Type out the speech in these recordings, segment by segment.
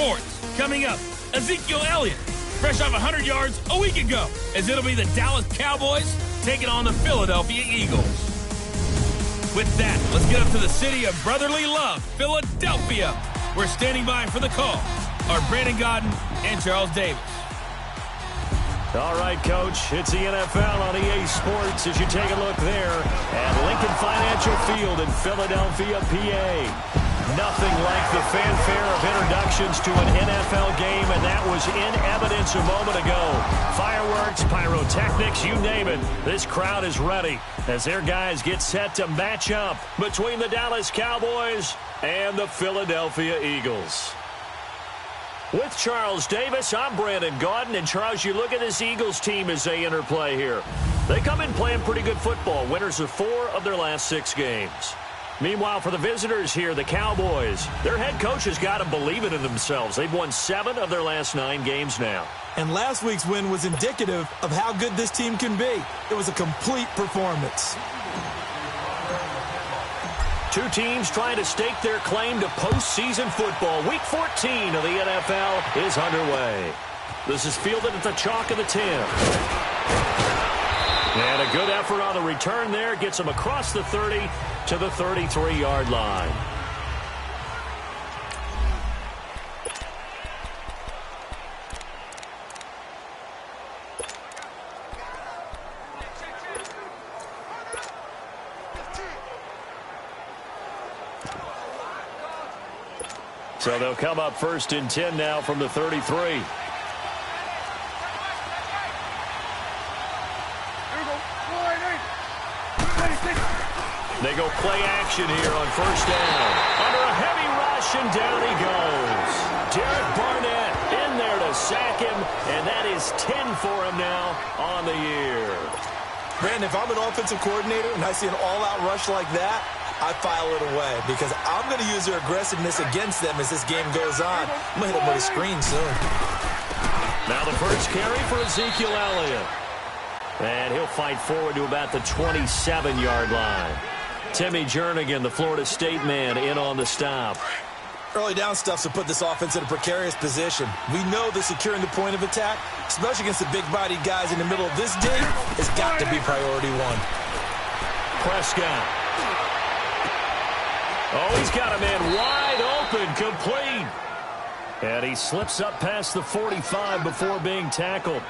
sports. Coming up, Ezekiel Elliott, fresh off 100 yards a week ago, as it'll be the Dallas Cowboys taking on the Philadelphia Eagles. With that, let's get up to the city of brotherly love, Philadelphia. We're standing by for the call are Brandon Godden and Charles Davis. All right, Coach, it's the NFL on EA Sports as you take a look there at Lincoln Financial Field in Philadelphia, PA. Nothing like the fanfare of introductions to an NFL game, and that was in evidence a moment ago. Fireworks, pyrotechnics, you name it. This crowd is ready as their guys get set to match up between the Dallas Cowboys and the Philadelphia Eagles. With Charles Davis, I'm Brandon Gaudin. And, Charles, you look at this Eagles team as they interplay here. They come in playing pretty good football, winners of 4 of their last 6 games. Meanwhile, for the visitors here, the Cowboys, their head coach has got to believe it in themselves. They've won 7 of their last 9 games now. And last week's win was indicative of how good this team can be. It was a complete performance. Two teams trying to stake their claim to postseason football. Week 14 of the NFL is underway. This is fielded at the chalk of the 10. And a good effort on the return there gets them across the 30 to the 33-yard line. So they'll come up 1st and 10 now from the 33. They go play action here on 1st down. Under a heavy rush, and down he goes. Derek Barnett in there to sack him, and that is 10 for him now on the year. Brandon, if I'm an offensive coordinator and I see an all-out rush like that, I file it away because I'm going to use their aggressiveness against them as this game goes on. I'm going to hit them with a screen soon. Now the first carry for Ezekiel Elliott. And he'll fight forward to about the 27-yard line. Timmy Jernigan, the Florida State man, in on the stop. Early down stuffs will put this offense in a precarious position. We know that securing the point of attack, especially against the big-bodied guys in the middle of this D, has got to be priority 1. Prescott. Oh, he's got a man wide open, complete. And he slips up past the 45 before being tackled.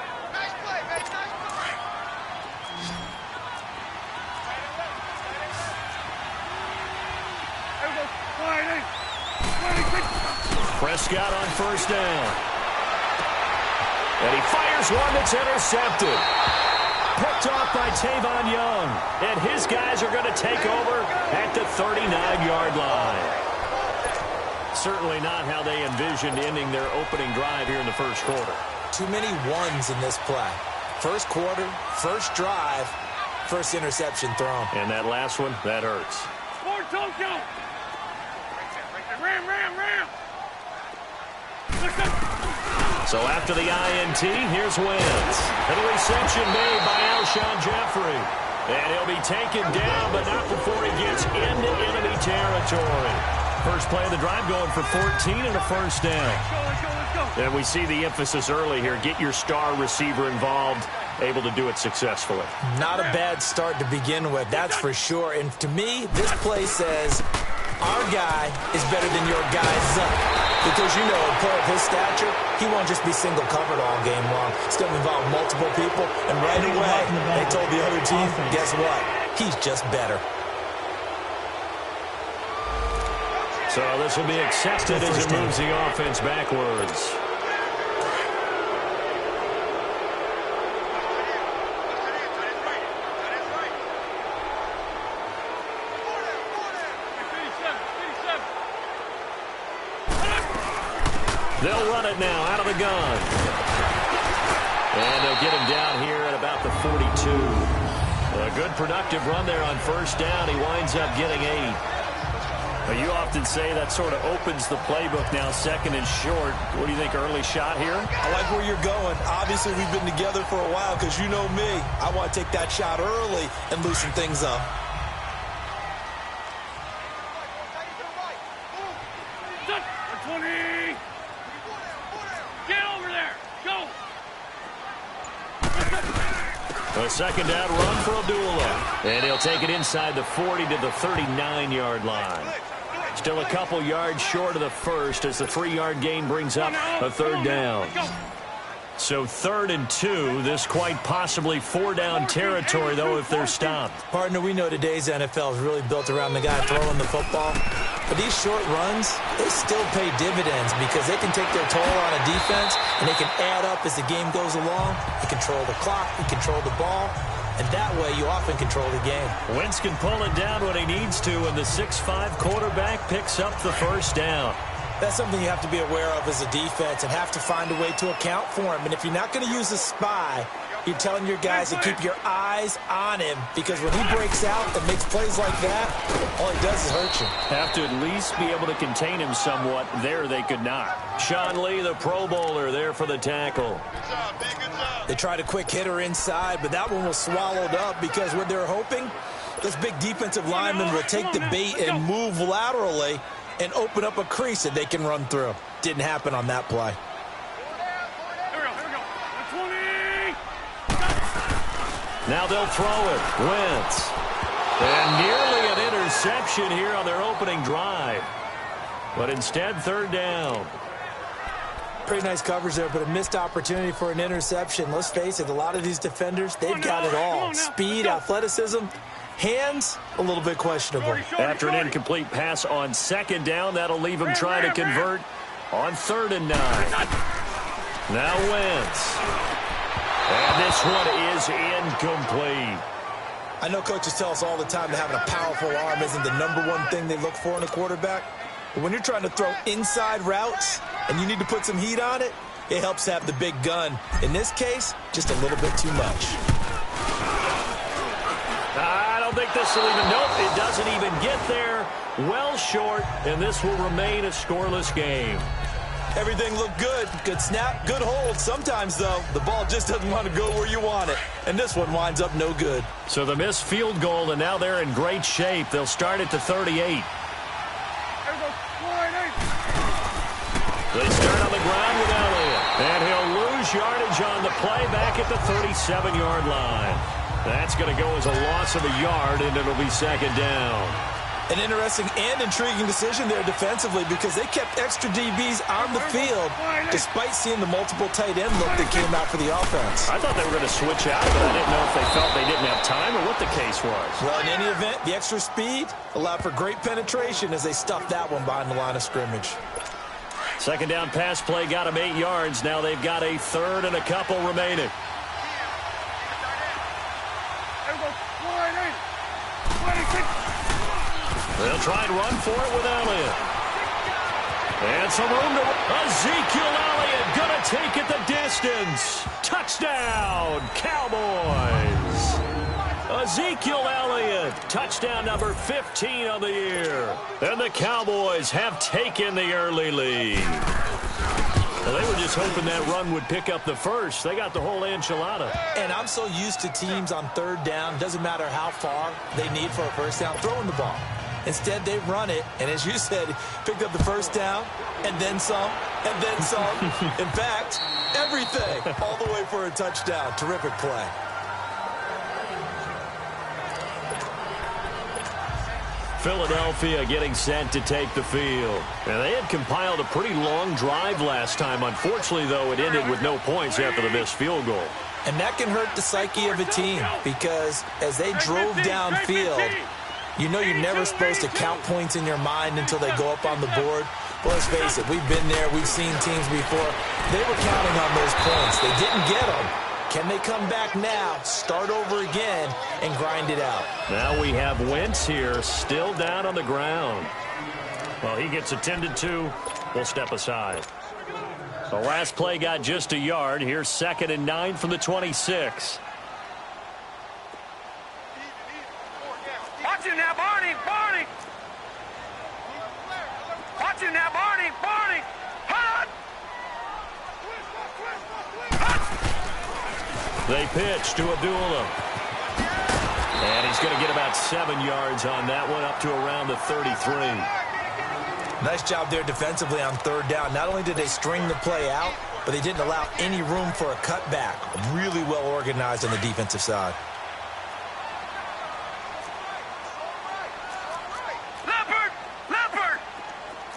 Prescott on 1st down. And he fires one that's intercepted. Picked off by Tavon Young. And his guys are going to take over at the 39-yard line. Certainly not how they envisioned ending their opening drive here in the first quarter. Too many ones in this play. First quarter, first drive, first interception thrown. And that last one, that hurts. So after the INT, here's Wentz. And the reception made by Alshon Jeffrey. And he'll be taken down, but not before he gets into enemy territory. First play of the drive going for 14 and a 1st down. And we see the emphasis early here. Get your star receiver involved, able to do it successfully. Not a bad start to begin with, that's for sure. And to me, this play says our guy is better than your guy's because, you know, a player of his stature, he won't just be single covered all game long. It's going to involve multiple people. And right away, they told the other team, guess what? He's just better. So this will be accepted as it moves the offense backwards. They'll run it now out of the gun. And they'll get him down here at about the 42. A good productive run there on 1st down. He winds up getting 8. But you often say that sort of opens the playbook now, 2nd and short. What do you think, early shot here? I like where you're going. Obviously, we've been together for a while because you know me. I want to take that shot early and loosen things up. second down run for Abdullah. And he'll take it inside the 40 to the 39-yard line. Still a couple yards short of the first as the 3-yard gain brings up a third down. So 3rd and 2. This quite possibly 4-down territory, though, if they're stopped. Partner, we know today's NFL is really built around the guy throwing the football. But these short runs, they still pay dividends because they can take their toll on a defense and they can add up as the game goes along. You control the clock, you control the ball, and that way you often control the game. Wentz can pull it down when he needs to, and the 6'5" quarterback picks up the first down. That's something you have to be aware of as a defense and have to find a way to account for him. And if you're not going to use a spy, you're telling your guys to keep your eyes on him because when he breaks out and makes plays like that, all he does is hurt you. Have to at least be able to contain him somewhat. There they could not. Sean Lee, the Pro Bowler, there for the tackle. Good job, B. Good job. They tried a quick hitter inside, but that one was swallowed up because what they're hoping, this big defensive lineman will take the bait and move laterally and open up a crease that they can run through. Didn't happen on that play. Now they'll throw it. Wentz. And nearly an interception here on their opening drive. But instead, 3rd down. Pretty nice coverage there, but a missed opportunity for an interception. Let's face it, a lot of these defenders, they've got it all. Speed, athleticism, hands, a little bit questionable. After an incomplete pass on 2nd down, that'll leave him trying to convert on 3rd and 9. Now Wentz. And this one is incomplete. I know coaches tell us all the time that having a powerful arm isn't the #1 thing they look for in a quarterback. But when you're trying to throw inside routes and you need to put some heat on it, it helps have the big gun. In this case, just a little bit too much. I don't think this will even, nope, it doesn't even get there. Well short, and this will remain a scoreless game. Everything looked good. Good snap, good hold. Sometimes, though, the ball just doesn't want to go where you want it. And this one winds up no good. So the missed field goal, and now they're in great shape. They'll start at the 38. They start on the ground with Elliott. And he'll lose yardage on the play back at the 37-yard line. That's going to go as a loss of a yard, and it'll be 2nd down. An interesting and intriguing decision there defensively because they kept extra DBs on the field despite seeing the multiple tight end look that came out for the offense. I thought they were going to switch out, but I didn't know if they felt they didn't have time or what the case was. Well, in any event, the extra speed allowed for great penetration as they stuffed that one behind the line of scrimmage. 2nd down pass play got them 8 yards. Now they've got a 3rd and a couple remaining. They'll try and run for it with Elliott. And some room to... Ezekiel Elliott going to take it the distance. Touchdown, Cowboys. Ezekiel Elliott, touchdown number 15 of the year. And the Cowboys have taken the early lead. Well, they were just hoping that run would pick up the first. They got the whole enchilada. And I'm so used to teams on 3rd down, doesn't matter how far they need for a first down, throwing the ball. Instead, they run it, and as you said, picked up the first down, and then some, and then some. In fact, everything, all the way for a touchdown. Terrific play. Philadelphia getting set to take the field. And they had compiled a pretty long drive last time. Unfortunately, though, it ended with no points after the missed field goal. And that can hurt the psyche of a team because as they drove downfield, you know you're never supposed to count points in your mind until they go up on the board. Well, let's face it, we've been there. We've seen teams before. They were counting on those points. They didn't get them. Can they come back now, start over again, and grind it out? Now we have Wentz here, still down on the ground. Well, he gets attended to. We'll step aside. The last play got just a yard. Here's 2nd and 9 from the 26. Watch him now, Barney! Barney! Watch him now, Barney! Barney! Hot! They pitch to Abdullah. And he's going to get about 7 yards on that one, up to around the 33. Nice job there defensively on third down. Not only did they string the play out, but they didn't allow any room for a cutback. Really well organized on the defensive side. Leopard!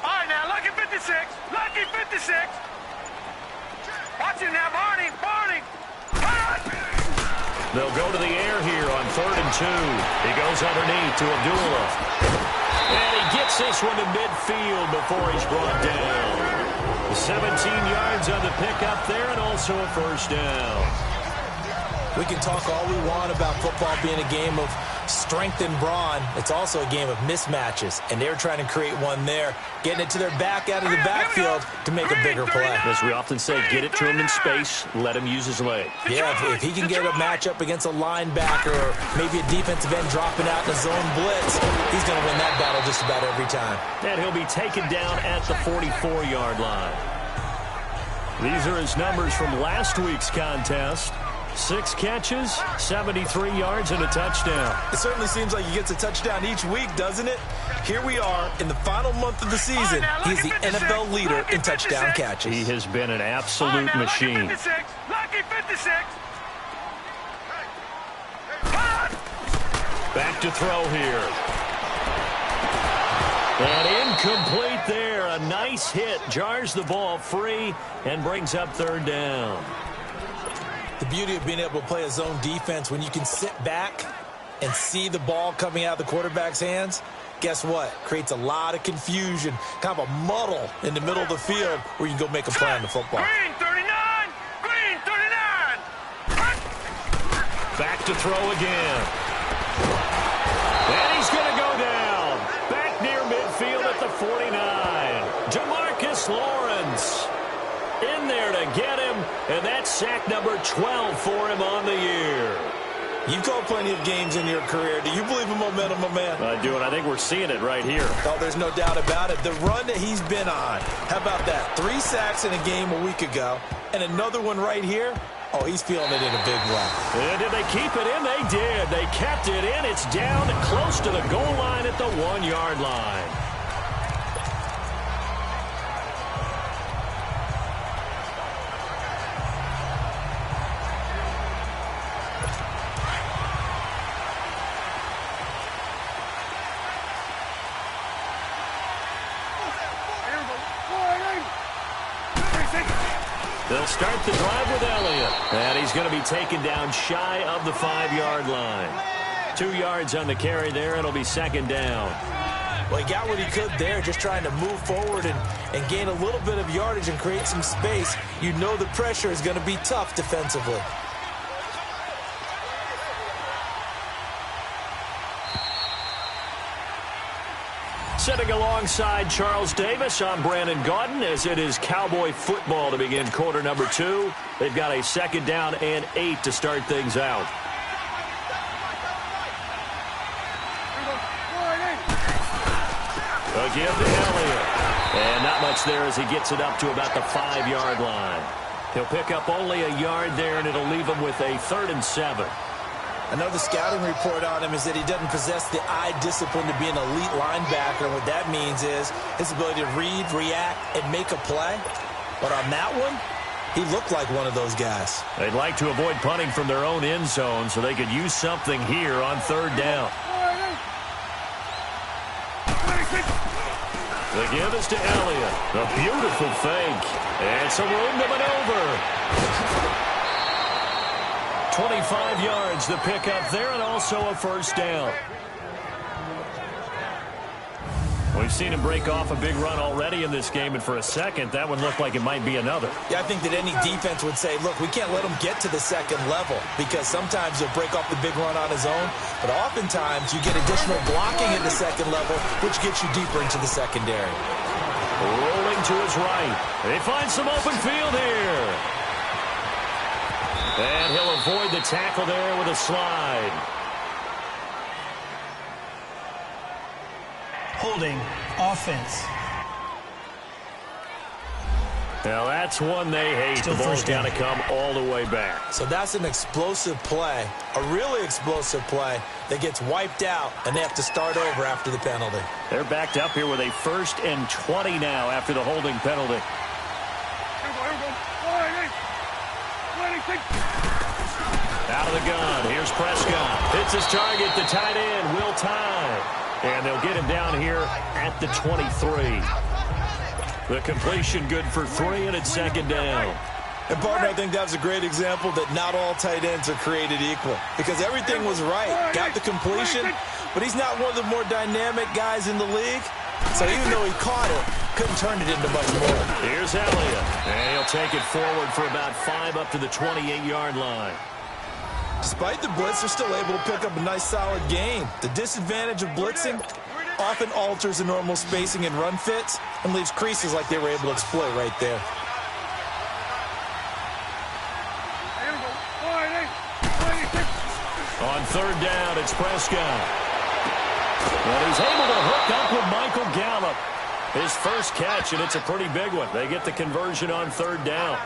All right, now, lucky 56. Lucky 56. Watch it now, Barney. They'll go to the air here on 3rd and 2. He goes underneath to Abdullah. And he gets this one to midfield before he's brought down. 17 yards on the pickup there and also a first down. We can talk all we want about football being a game of strength and brawn. It's also a game of mismatches, and they're trying to create one there, getting it to their back out of the backfield to make a bigger play. As we often say, get it to him in space, let him use his leg. Yeah, if he can get a matchup against a linebacker or maybe a defensive end dropping out in a zone blitz, he's going to win that battle just about every time. And he'll be taken down at the 44-yard line. These are his numbers from last week's contest. 6 catches, 73 yards, and a touchdown. It certainly seems like he gets a touchdown each week, doesn't it? Here we are in the final month of the season. He's the NFL leader in touchdown catches. He has been an absolute machine. Lucky 56. Back to throw here. And incomplete there. A nice hit. Jars the ball free and brings up 3rd down. The beauty of being able to play a zone defense when you can sit back and see the ball coming out of the quarterback's hands, guess what? Creates a lot of confusion, kind of a muddle in the middle of the field where you can go make a play on the football. Green 39! Green 39! Back to throw again. And he's going to go down. Back near midfield at the 49. DeMarcus Lawrence in there to get him, and that's sack number 12 for him on the year. You've called plenty of games in your career. Do you believe in momentum, my man? I do, and I think we're seeing it right here. Oh, there's no doubt about it. The run that he's been on, how about that? 3 sacks in a game a week ago, and another one right here. Oh, he's feeling it in a big way. And did they keep it in? They did. They kept it in. It's down close to the goal line at the 1-yard line. They'll start the drive with Elliott. And he's going to be taken down shy of the 5-yard line. 2 yards on the carry there. It'll be 2nd down. Well, he got what he could there, just trying to move forward and gain a little bit of yardage and create some space. You know the pressure is going to be tough defensively. Sitting alongside Charles Davis, I'm Brandon Gaudin, as it is Cowboy football to begin quarter number 2. They've got a 2nd down and 8 to start things out. Again to Elliott. And not much there as he gets it up to about the 5-yard line. He'll pick up only a yard there, and it'll leave him with a 3rd and 7. Another scouting report on him is that he doesn't possess the eye discipline to be an elite linebacker. What that means is his ability to read, react, and make a play. But on that one, he looked like one of those guys. They'd like to avoid punting from their own end zone so they could use something here on 3rd down. The give is to Elliott. A beautiful fake. And some room to maneuver. 25 yards the pickup there, and also a 1st down. We've seen him break off a big run already in this game, and for a second, that one looked like it might be another. Yeah, I think that any defense would say, look, we can't let him get to the 2nd level, because sometimes he'll break off the big run on his own, but oftentimes you get additional blocking at the 2nd level, which gets you deeper into the secondary. Rolling to his right. They find some open field here. And he'll avoid the tackle there with a slide. Holding offense. Now that's one they hate. The ball's got to come all the way back. So that's an explosive play, a really explosive play that gets wiped out, and they have to start over after the penalty. They're backed up here with a 1st and 20 now after the holding penalty. Out of the gun. Here's Prescott. Hits his target. The tight end will tie. And they'll get him down here at the 23. The completion good for 3, and it's 2nd down. And, partner, I think that's a great example that not all tight ends are created equal. Because everything was right. Got the completion, but he's not one of the more dynamic guys in the league. So even though he caught it, couldn't turn it into much more. Here's Elliott. And he'll take it forward for about 5 up to the 28-yard line. Despite the blitz, they're still able to pick up a nice, solid gain. The disadvantage of blitzing often alters the normal spacing and run fits and leaves creases like they were able to exploit right there. On 3rd down, it's Prescott. Well, he's able to hook up with Michael Gallup. His first catch, and it's a pretty big one. They get the conversion on 3rd down.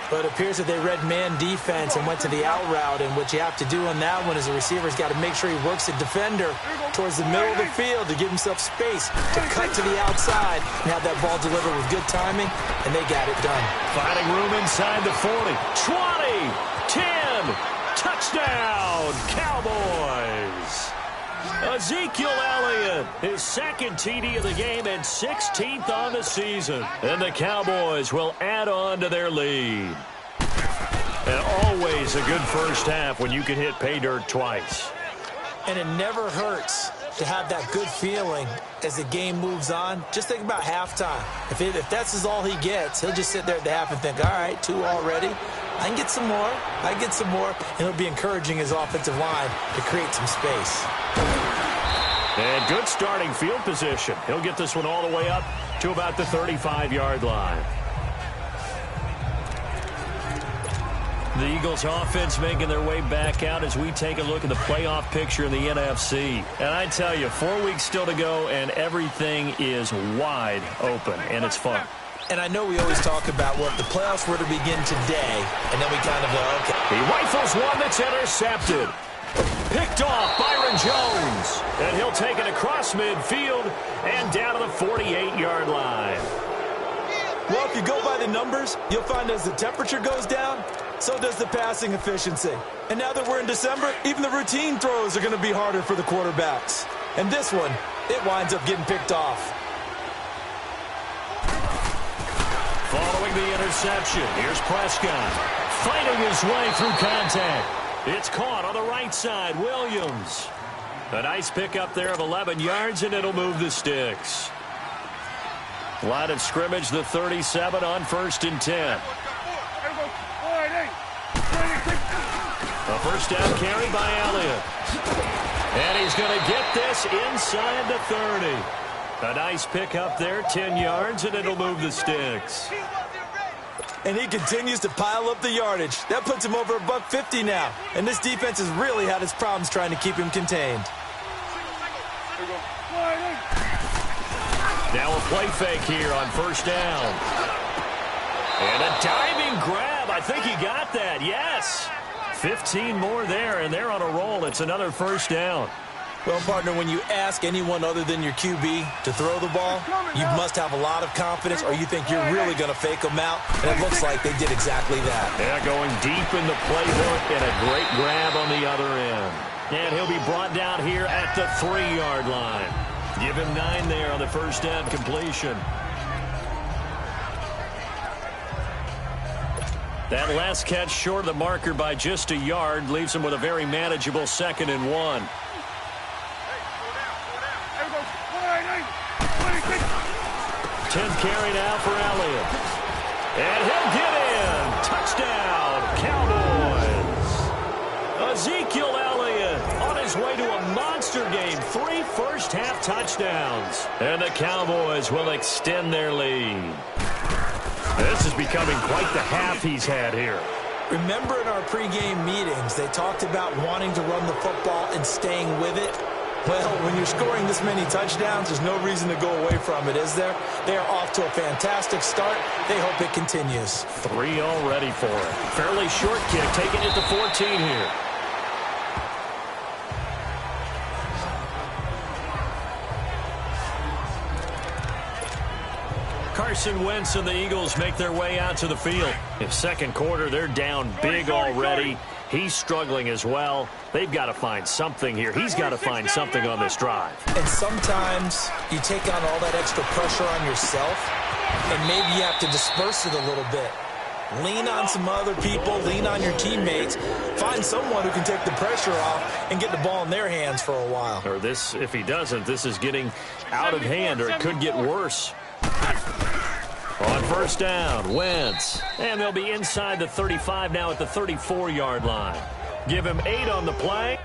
But it appears that they read man defense and went to the out route, and what you have to do on that one is the receiver's got to make sure he works the defender towards the middle of the field to give himself space to cut to the outside and have that ball delivered with good timing, and they got it done. Finding room inside the 40. 20, 10, touchdown, Cowboys. Ezekiel Elliott, his 2nd TD of the game and 16th on the season. And the Cowboys will add on to their lead. And always a good first half when you can hit pay dirt twice. And it never hurts to have that good feeling as the game moves on. Just think about halftime. If that's all he gets, he'll just sit there at the half and think, all right, 2 already. I can get some more. I can get some more. And he'll be encouraging his offensive line to create some space. And good starting field position. He'll get this one all the way up to about the 35-yard line. The Eagles offense making their way back out as we take a look at the playoff picture in the NFC. And I tell you, 4 weeks still to go, and everything is wide open, and it's fun. And I know we always talk about, well, if the playoffs were to begin today, and then we kind of go, okay. He rifles one that's intercepted. Picked off Byron Jones. And he'll take it across midfield and down to the 48-yard line. Well, if you go by the numbers, you'll find as the temperature goes down, so does the passing efficiency. And now that we're in December, even the routine throws are going to be harder for the quarterbacks. And this one, it winds up getting picked off. Following the interception, here's Prescott. Fighting his way through contact. It's caught on the right side, Williams. A nice pickup there of 11 yards, and it'll move the sticks. Line of scrimmage, the 37 on 1st and 10. A first down carry by Elliott. And he's going to get this inside the 30. A nice pickup there, 10 yards, and it'll move the sticks. And he continues to pile up the yardage. That puts him over $150 now. And this defense has really had its problems trying to keep him contained. Now a play fake here on 1st down. And a diving grab. I think he got that. Yes. 15 more there, and they're on a roll. It's another 1st down. Well, partner, when you ask anyone other than your QB to throw the ball, you must have a lot of confidence, or you think you're really going to fake them out. And it looks like they did exactly that. Yeah, going deep in the playbook and a great grab on the other end. And he'll be brought down here at the 3-yard line. Give him 9 there on the first down completion. That last catch short of the marker by just a yard leaves him with a very manageable 2nd and 1. 10th carry now for Elliott. And he'll get in. Touchdown, Cowboys. Ezekiel Elliott on his way to a monster game. 3 first-half touchdowns. And the Cowboys will extend their lead. This is becoming quite the half he's had here. Remember in our pregame meetings, they talked about wanting to run the football and staying with it. Well, when you're scoring this many touchdowns, there's no reason to go away from it, is there? They are off to a fantastic start. They hope it continues. 3 already for it. Fairly short kick, taking it to 14 here. Carson Wentz and the Eagles make their way out to the field. In second quarter, they're down big already. He's struggling as well. They've got to find something here. He's got to find something on this drive. And sometimes you take on all that extra pressure on yourself, and maybe you have to disperse it a little bit. Lean on some other people. Lean on your teammates. Find someone who can take the pressure off and get the ball in their hands for a while. Or this, if he doesn't, this is getting out of hand, or it could get worse. On first down, Wentz. And they'll be inside the 35 now at the 34-yard line. Give him 8 on the play.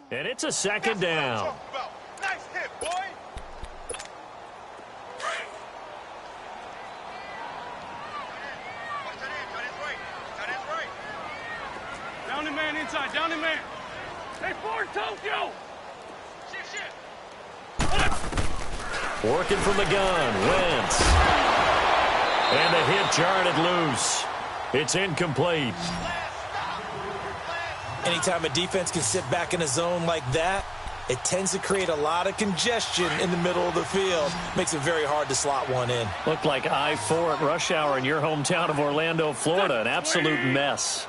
And it's a second down. Nice hit, boy. Down the man inside, down the man. Hey, Ford, Tokyo. Shit. Working from the gun, Wentz. And the hit jarred it loose. It's incomplete. Anytime a defense can sit back in a zone like that, it tends to create a lot of congestion in the middle of the field. Makes it very hard to slot one in. Looked like I-4 at rush hour in your hometown of Orlando, Florida. An absolute mess.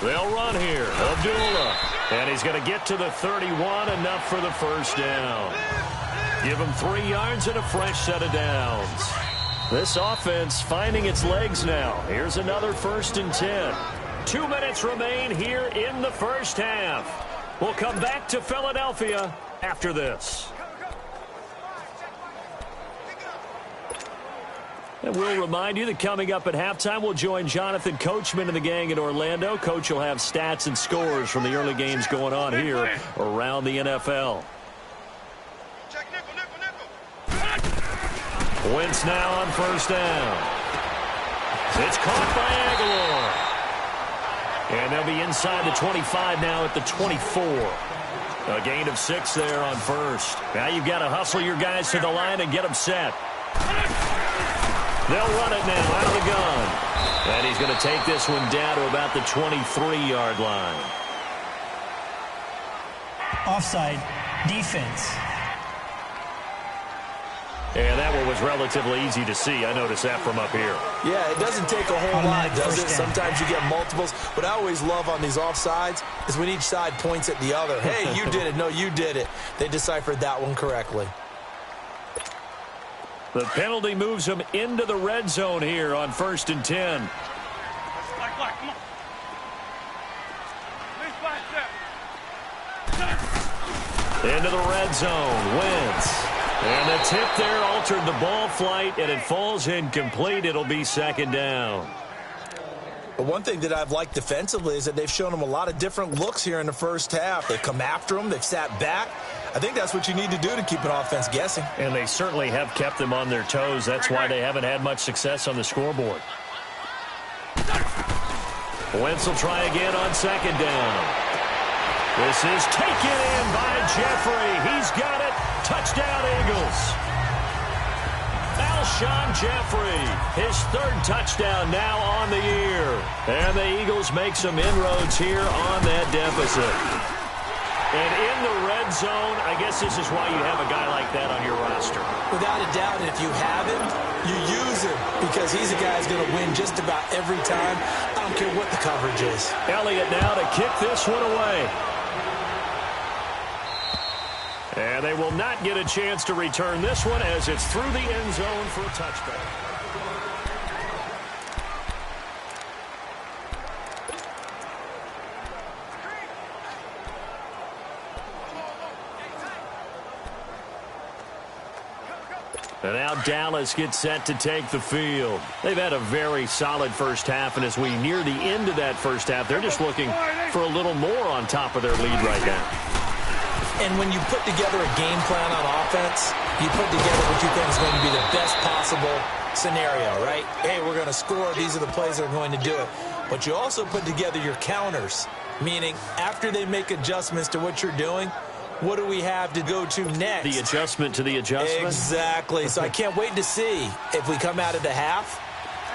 They'll run here. Abdullah. And he's going to get to the 31, enough for the first down. Give him 3 yards and a fresh set of downs. This offense finding its legs now. Here's another 1st and 10. 2 minutes remain here in the first half. We'll come back to Philadelphia after this. And we'll remind you that coming up at halftime, we'll join Jonathan Coachman and the gang in Orlando. Coach will have stats and scores from the early games going on here around the NFL. Wentz now on 1st down. It's caught by Aguilar. And they'll be inside the 25 now at the 24. A gain of 6 there on 1st. Now you've got to hustle your guys to the line and get them set. They'll run it now out of the gun. And he's going to take this one down to about the 23-yard line. Offside defense. And that one was relatively easy to see. I noticed that from up here. Yeah, it doesn't take a whole lot, does it? Sometimes you get multiples. What I always love on these offsides is when each side points at the other. Hey, you did it. No, you did it. They deciphered that one correctly. The penalty moves them into the red zone here on 1st and 10. Into the red zone. Wentz. And the tip there altered the ball flight, and it falls incomplete. It'll be 2nd down. But one thing that I've liked defensively is that they've shown them a lot of different looks here in the first half. They've come after them. They've sat back. I think that's what you need to do to keep an offense guessing. And they certainly have kept them on their toes. That's why they haven't had much success on the scoreboard. Wentz will try again on 2nd down. This is taken in by Jeffrey. He's got it. Touchdown, Eagles. Alshon Jeffrey, his 3rd touchdown now on the year. And the Eagles make some inroads here on that deficit. And in the red zone, I guess this is why you have a guy like that on your roster. Without a doubt, and if you have him, you use him because he's a guy who's going to win just about every time. I don't care what the coverage is. Elliott now to kick this one away. And they will not get a chance to return this one as it's through the end zone for a touchback. And now Dallas gets set to take the field. They've had a very solid first half, and as we near the end of that first half, they're just looking for a little more on top of their lead right now. And when you put together a game plan on offense, you put together what you think is going to be the best possible scenario, right? Hey, we're going to score. These are the plays that are going to do it. But you also put together your counters, meaning after they make adjustments to what you're doing, what do we have to go to next? The adjustment to the adjustment? Exactly. So I can't wait to see if we come out of the half,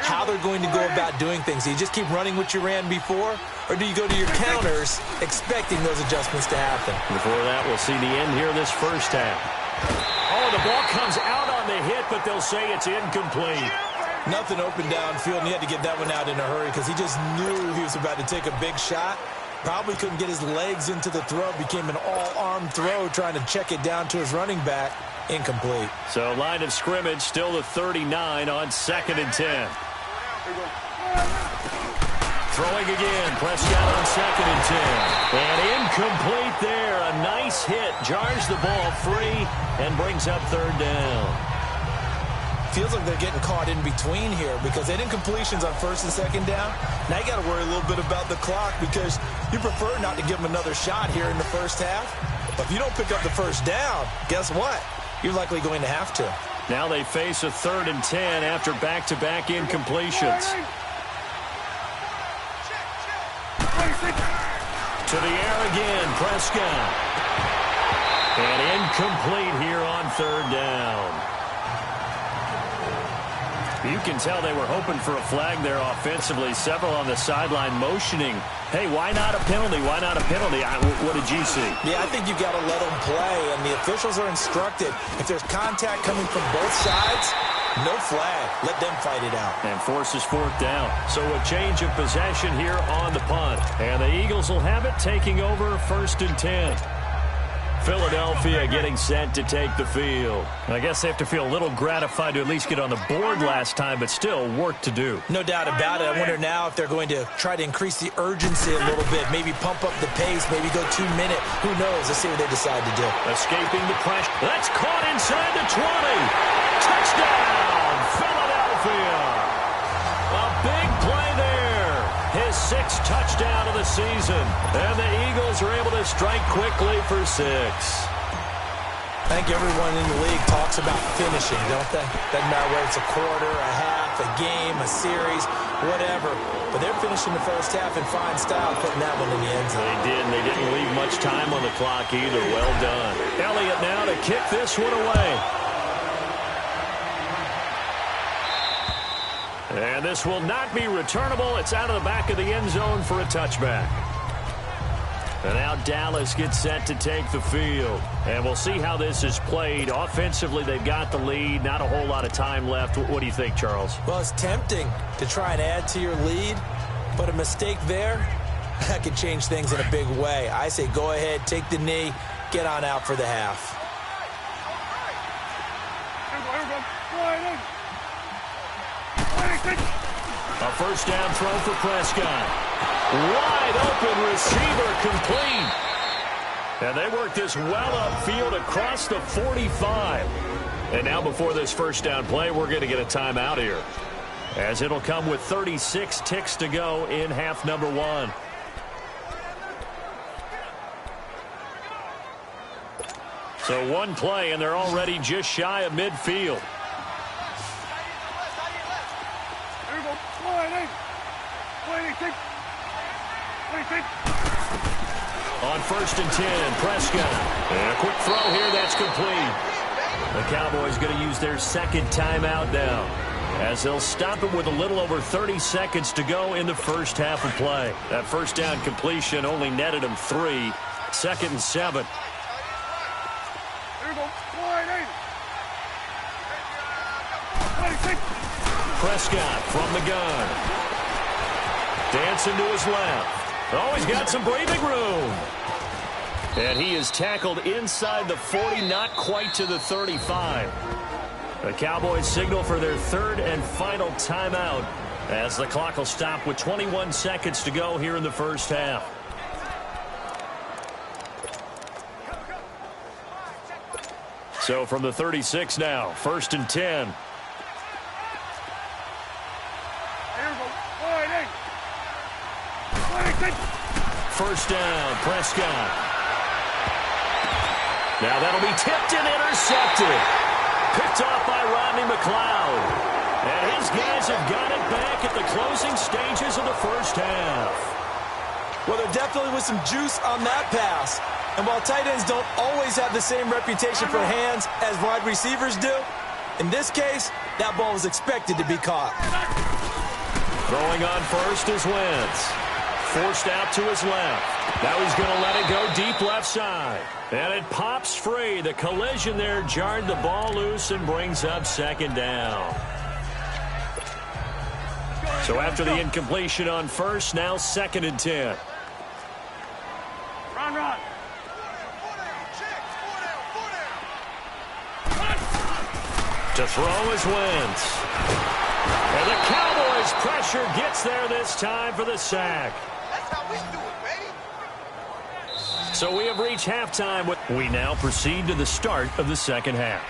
how they're going to go about doing things. Do you just keep running what you ran before, or do you go to your counters expecting those adjustments to happen? Before that, we'll see the end here this first half. Oh, the ball comes out on the hit, but they'll say it's incomplete. Nothing open downfield, and he had to get that one out in a hurry because he just knew he was about to take a big shot. Probably couldn't get his legs into the throw. Became an all-arm throw trying to check it down to his running back. Incomplete. So line of scrimmage still the 39 on 2nd and 10. Throwing again. Prescott on 2nd and 10. And incomplete there. A nice hit. Jars the ball free and brings up 3rd down. Feels like they're getting caught in between here because they didn't completions on 1st and 2nd down. Now you got to worry a little bit about the clock because you prefer not to give them another shot here in the first half. But if you don't pick up the first down, guess what? You're likely going to have to. Now they face a 3rd and 10 after back-to-back incompletions. To the air again, Prescott. And incomplete here on 3rd down. You can tell they were hoping for a flag there offensively. Several on the sideline motioning, hey, why not a penalty? Why not a penalty? What did you see? Yeah, I think you've got to let them play, and the officials are instructed. If there's contact coming from both sides, No flag. Let them fight it out. And forces fourth down. So a change of possession here on the punt. And the Eagles will have it, taking over 1st and 10. Philadelphia getting set to take the field. I guess they have to feel a little gratified to at least get on the board last time, but still work to do. No doubt about it. I wonder now if they're going to try to increase the urgency a little bit, maybe pump up the pace, maybe go 2 minute. Who knows? Let's see what they decide to do. Escaping the pressure. That's caught inside the 20. Touchdown, Philadelphia. A big play there. His 6th touchdown of the season. And the Eagles are able to strike quickly for 6. I think everyone in the league talks about finishing, don't they? Doesn't matter whether it's a quarter, a half, a game, a series, whatever. But they're finishing the first half in fine style, putting that one in the end zone. They did, and they didn't leave much time on the clock either. Well done. Elliott now to kick this one away. And this will not be returnable. It's out of the back of the end zone for a touchback. And now Dallas gets set to take the field. And we'll see how this is played. Offensively, they've got the lead. Not a whole lot of time left. What do you think, Charles? Well, it's tempting to try and add to your lead, but a mistake there, that could change things in a big way. I say go ahead, take the knee, get on out for the half. A first down throw for Prescott. Wide open receiver complete. And they work this well upfield across the 45. And now before this first down play, we're going to get a timeout here, as it'll come with 36 ticks to go in half number 1. So one play, and they're already just shy of midfield. On 1st and 10, Prescott. And a quick throw here, that's complete. The Cowboys going to use their 2nd timeout now, as they'll stop it with a little over 30 seconds to go in the first half of play. That first down completion only netted them 3. 2nd and 7. Prescott from the gun. Dancing to his left. Oh, he's got some breathing room. And he is tackled inside the 40, not quite to the 35. The Cowboys signal for their 3rd and final timeout, as the clock will stop with 21 seconds to go here in the first half. So from the 36 now, 1st and 10. First down, Prescott. Now that'll be tipped and intercepted. Picked off by Rodney McLeod. And his guys have got it back at the closing stages of the first half. Well, there definitely was some juice on that pass. And while tight ends don't always have the same reputation for hands as wide receivers do, in this case, that ball was expected to be caught. Throwing on first is Wentz. Forced out to his left. Now he's going to let it go deep left side. And it pops free. The collision there jarred the ball loose and brings up 2nd down. So after the incompletion on first, now 2nd and 10. Run. To throw is Wentz. And the Cowboys' pressure gets there this time for the sack. That's how we do it, baby. So we have reached halftime. We now proceed to the start of the 2nd half.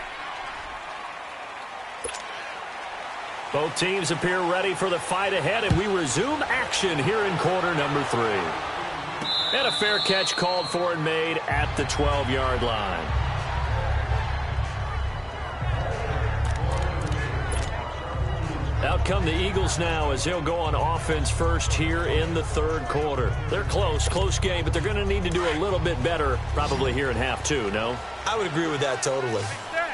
Both teams appear ready for the fight ahead, and we resume action here in quarter number 3. And a fair catch called for and made at the 12-yard line. Out come the Eagles now, as they'll go on offense first here in the 3rd quarter. They're close game, but they're going to need to do a little bit better probably here in half 2, no? I would agree with that totally.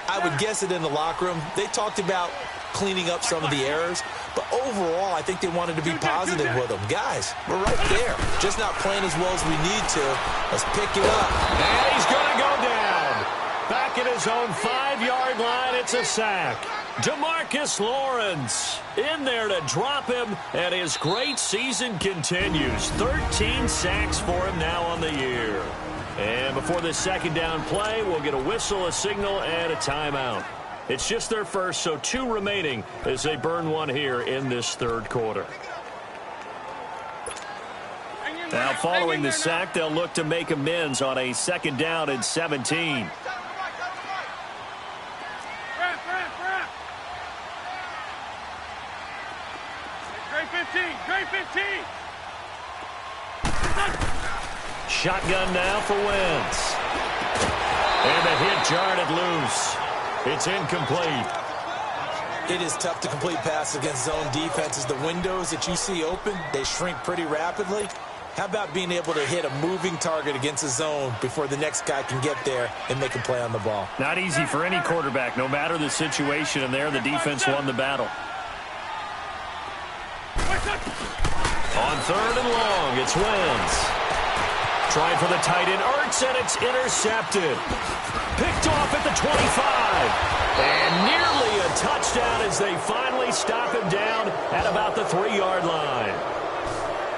I would guess it in the locker room. They talked about cleaning up some of the errors, but overall, I think they wanted to be positive with them. Guys, we're right there. Just not playing as well as we need to. Let's pick it up. And he's going to go down. Back at his own 5-yard line. It's a sack. DeMarcus Lawrence in there to drop him, and his great season continues. 13 sacks for him now on the year. And before this second down play, we'll get a whistle, a signal, and a timeout. It's just their first, so 2 remaining as they burn one here in this third quarter. Now, following the sack, they'll look to make amends on a second down and 17. Great 15. Shotgun now for Wentz. And the hit jarred it loose. It's incomplete. It is tough to complete passes against zone defenses. The windows that you see open, they shrink pretty rapidly. How about being able to hit a moving target against a zone before the next guy can get there and make a play on the ball? Not easy for any quarterback, no matter the situation, and there the defense won the battle. On third and long, it's Wentz. Trying for the tight end, Ertz, and it's intercepted. Picked off at the 25. And nearly a touchdown as they finally stop him down at about the 3-yard line.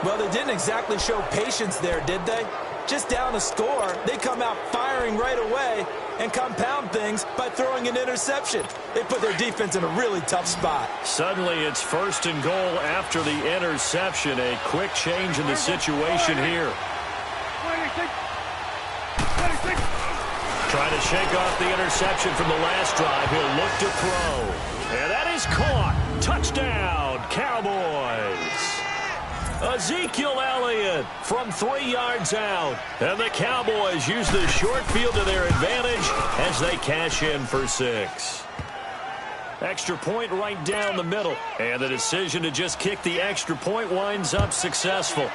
Well, they didn't exactly show patience there, did they? Just down a score, they come out firing right away and compound things by throwing an interception. They put their defense in a really tough spot. Suddenly, it's first and goal after the interception. A quick change in the situation here. Trying to shake off the interception from the last drive. He'll look to throw. And that is caught. Touchdown, Cowboys. Ezekiel Elliott from 3 yards out. And the Cowboys use the short field to their advantage as they cash in for 6. Extra point right down the middle. And the decision to just kick the extra point winds up successful.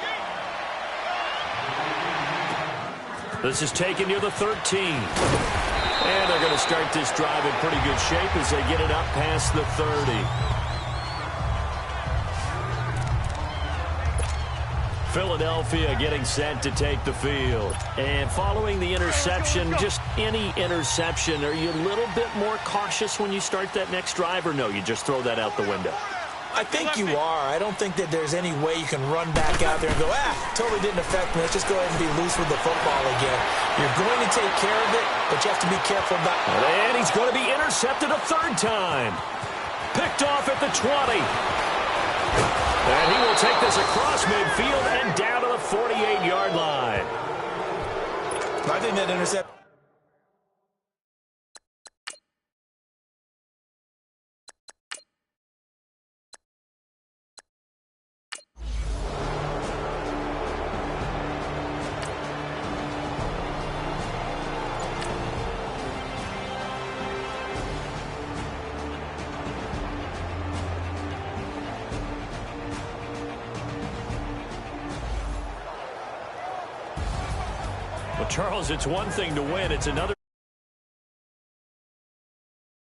This is taken near the 13. And they're going to start this drive in pretty good shape as they get it up past the 30. Philadelphia getting set to take the field. And following the interception, just any interception, are you a little bit more cautious when you start that next drive, or no, you just throw that out the window? I think you are. I don't think that there's any way you can run back out there and go, totally didn't affect me. Let's just go ahead and be loose with the football again. You're going to take care of it, but you have to be careful about it. And he's going to be intercepted a 3rd time. Picked off at the 20. And he will take this across midfield and down to the 48-yard line. I think that intercept. Well, Charles, it's one thing to win. It's another.